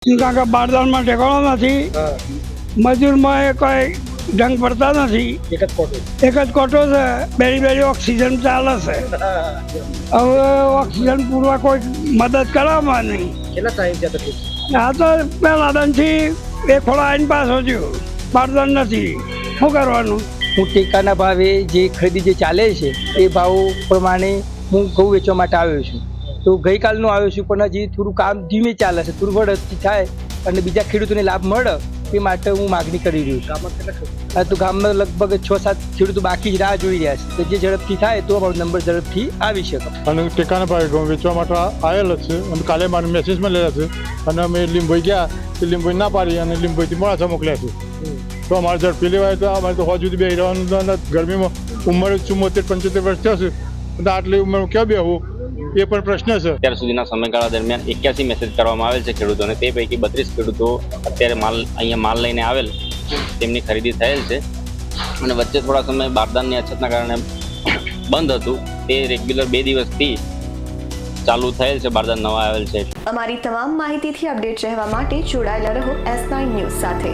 કારણ કે બારદાનમાં ઠેકાણો નથી, મજૂરમાં કોઈ ઢંગ પડતા નથી, એક જ કોટો છે, બેરી ઓક્સિજન ચાલે છે. હવે ઓક્સિજન પૂરવા કોઈ મદદ કરવામાં નહીં. કેટલા ટાઈમ છે તકલીફ? આ તો પેલા દંડથી એક ખોળા આવીને પાછો થયો, બારદાન નથી, શું કરવાનું? હું ટેકાના ભાવે જે ખરીદી જે ચાલે છે એ ભાવ પ્રમાણે હું ઘઉં વેચવા માટે આવ્યો છું. તો ગઈકાલનું આવ્યો છું, પણ હજી થોડું કામ ધીમે ચાલે છે. થોડું ઝડપથી થાય અને બીજા ખેડૂતોને લાભ મળે એ માટે હું માગણી કરી રહ્યો છું. ગામમાં કેટલા ખેડૂત? તો ગામમાં લગભગ 6-7 ખેડૂતો બાકી જ રાહ જોઈ રહ્યા છે. તો જે ઝડપથી થાય તો અમારો નંબર ઝડપથી આવી શકે. અને ટેકાના ભાવે ઘઉં વેચવા માટે આવેલ જ છે. અને કાલે મારે મેસેજ મળેલા છે અને અમે લીંબોઈ ગયા તો લીંબોઈ ના પાડી અને લીંબોઈથી મોડાસા મોકલ્યા છે. તો અમારે ઝડપી લેવાય તો અમારે તો હજુ સુધી બે રહેવાનું. ગરમીમાં ઉંમર 74-75 વર્ષ થશે તો આટલી ઉંમર ક્યાં બેહવું એ પણ પ્રશ્ન છે. અત્યાર સુધીના સમયગાળા દરમિયાન 81 મેસેજ કરવામાં આવેલ છે ખેડૂતોને. તે પૈકી 32 ખેડૂતો અત્યારે અહીંયા માલ લઈને આવેલ, તેમની ખરીદી થયેલ છે. અને વચ્ચે થોડા સમય બારદાનની અછતના કારણે બંધ હતું, તે રેગ્યુલર 2 દિવસથી ચાલુ થયેલ છે. બારદાન નવા આવેલ છે. અમારી તમામ માહિતીથી અપડેટ રહેવા માટે જોડાયેલા રહો S9 ન્યૂઝ સાથે.